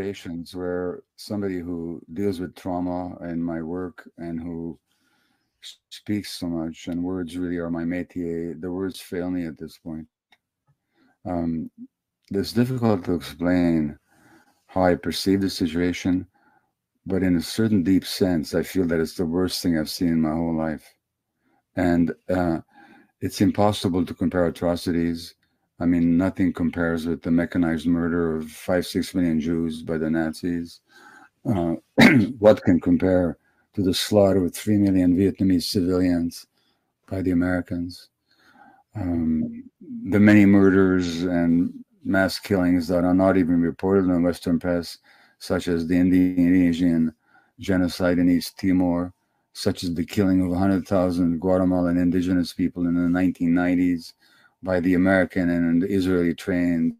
patients where somebody who deals with trauma in my work and who speaks so much, and words really are my métier. The words fail me at this point. Um, it's difficult to explain how I perceive the situation, but in a certain deep sense, I feel that it's the worst thing I've seen in my whole life. And it's impossible to compare atrocities. I mean, nothing compares with the mechanized murder of 5, 6 million Jews by the Nazis. Uh, what can compare to the slaughter of 3 million Vietnamese civilians by the Americans? The many murders and mass killings that are not even reported in the Western press, such as the Indonesian genocide in East Timor, such as the killing of 100,000 Guatemalan indigenous people in the 1990s by the American and Israeli trained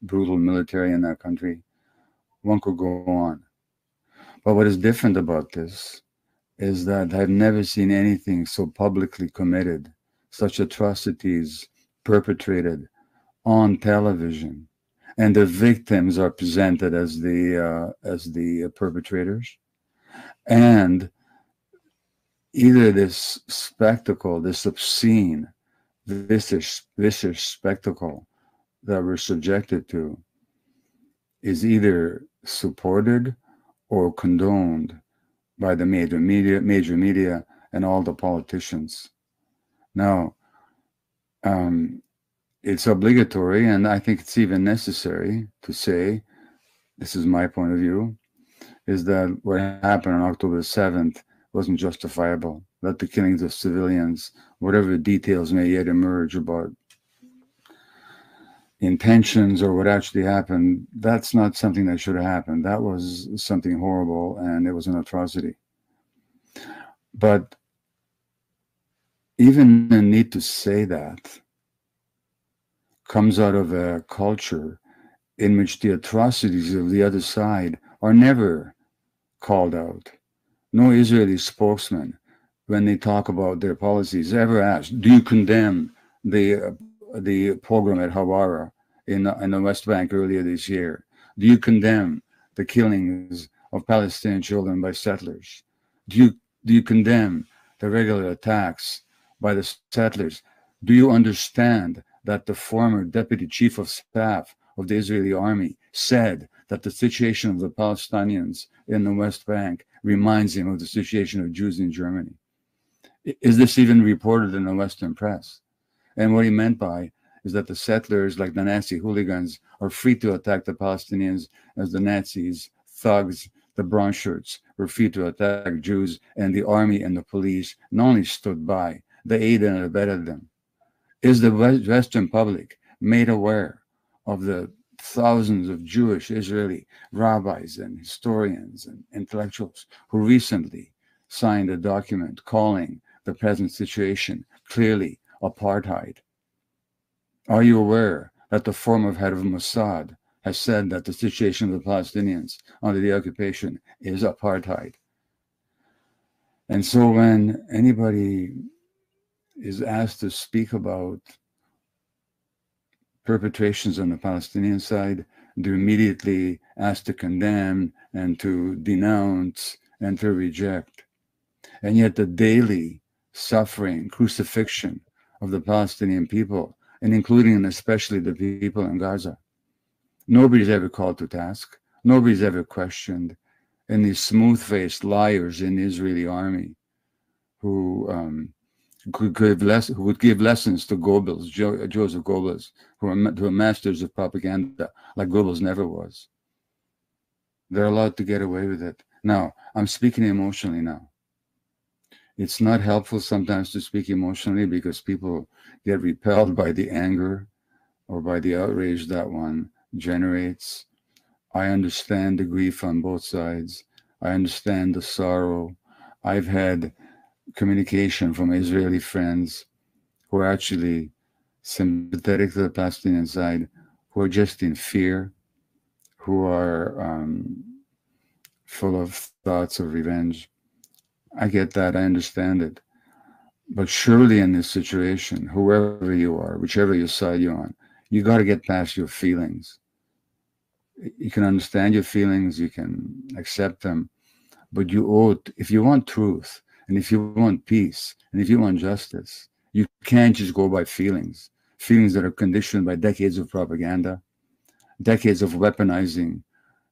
brutal military in that country. One could go on. But what is different about this is that I've never seen anything so publicly committed, such atrocities perpetrated on television, and the victims are presented as the perpetrators, and either this spectacle, this obscene, vicious spectacle that we're subjected to, is either supported or condoned by the major media, and all the politicians. Now, it's obligatory, and I think it's even necessary to say, this is my point of view, is that what happened on October 7th wasn't justifiable, that the killings of civilians, whatever details may yet emerge about intentions or what actually happened, that's not something that should have happened. That was something horrible, and it was an atrocity. But even the need to say that comes out of a culture in which the atrocities of the other side are never called out. No Israeli spokesman, when they talk about their policies, ever asked, do you condemn the pogrom at Hawara in the West Bank earlier this year? Do you condemn the killings of Palestinian children by settlers? Do you condemn the regular attacks by the settlers? Do you understand that the former deputy chief of staff of the Israeli army said that the situation of the Palestinians in the West Bank reminds him of the situation of Jews in Germany? Is this even reported in the Western press? And what he meant by is that the settlers, like the Nazi hooligans, are free to attack the Palestinians as the Nazis, thugs, the brown shirts were free to attack Jews, and the army and the police not only stood by, they aided and abetted them. Is the Western public made aware of the thousands of Jewish Israeli rabbis and historians and intellectuals who recently signed a document calling the present situation clearly apartheid? Are you aware that the former head of Mossad has said that the situation of the Palestinians under the occupation is apartheid? And so when anybody is asked to speak about perpetrations on the Palestinian side, they're immediately asked to condemn and to denounce and to reject. And yet the daily suffering, crucifixion of the Palestinian people, and including and especially the people in Gaza, nobody's ever called to task. Nobody's ever questioned. And these smooth-faced liars in the Israeli army who would give lessons to Goebbels, Joseph Goebbels, who are masters of propaganda, like Goebbels never was. They're allowed to get away with it. Now, I'm speaking emotionally now. It's not helpful sometimes to speak emotionally because people get repelled by the anger or by the outrage that one generates. I understand the grief on both sides. I understand the sorrow. I've had communication from Israeli friends who are actually sympathetic to the Palestinian side, who are just in fear, who are full of thoughts of revenge. I get that. I understand it. But surely in this situation, whoever you are, whichever your side you're on, you got to get past your feelings. You can understand your feelings, you can accept them, but you owe it, if you want truth, and if you want peace, and if you want justice, you can't just go by feelings, feelings that are conditioned by decades of propaganda, decades of weaponizing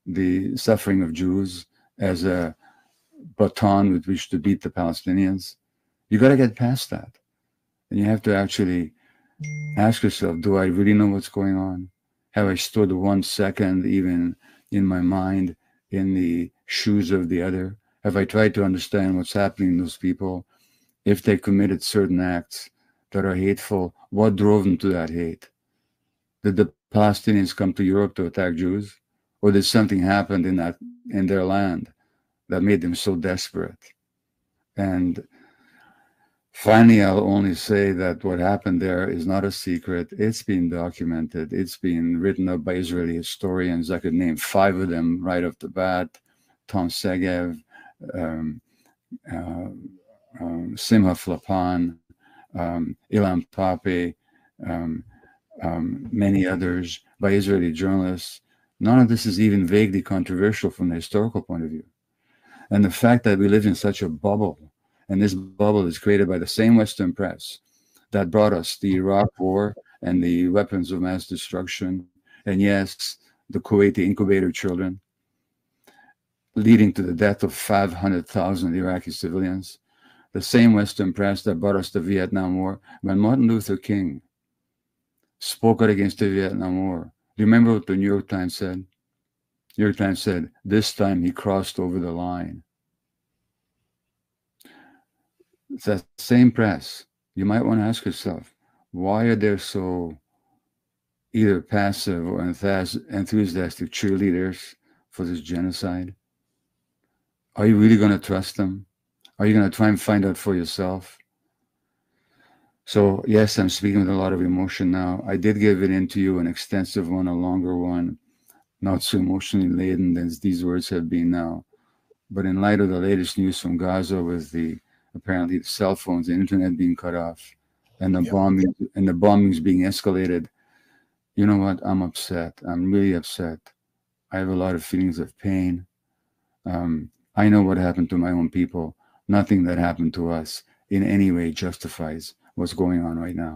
the suffering of Jews as a baton with which to beat the Palestinians. You got to get past that. And you have to actually ask yourself, do I really know what's going on? Have I stood 1 second even in my mind in the shoes of the other? Have I tried to understand what's happening to those people? If they committed certain acts that are hateful, what drove them to that hate? Did the Palestinians come to Europe to attack Jews? Or did something happen in their land that made them so desperate? And finally, I'll only say that what happened there is not a secret. It's been documented. It's been written up by Israeli historians. I could name 5 of them right off the bat: Tom Segev, um, uh, Simha Flapan, Ilan Pape, um, many others by Israeli journalists. None of this is even vaguely controversial from the historical point of view. And the fact that we live in such a bubble, and this bubble is created by the same Western press that brought us the Iraq War and the weapons of mass destruction, and yes, the Kuwaiti incubator children, leading to the death of 500,000 Iraqi civilians. The same Western press that brought us the Vietnam War. When Martin Luther King spoke out against the Vietnam War, do you remember what the New York Times said? New York Times said, this time he crossed over the line. It's that same press. You might want to ask yourself, why are there so either passive or enthusiastic cheerleaders for this genocide? Are you really going to trust them? Are you going to try and find out for yourself? So, yes, I'm speaking with a lot of emotion now. I did give it into you an extensive one, a longer one, not so emotionally laden as these words have been now. But in light of the latest news from Gaza with apparently the cell phones, the internet being cut off, and the bombings being escalated, you know what? I'm upset. I'm really upset. I have a lot of feelings of pain. I know what happened to my own people. Nothing that happened to us in any way justifies what's going on right now.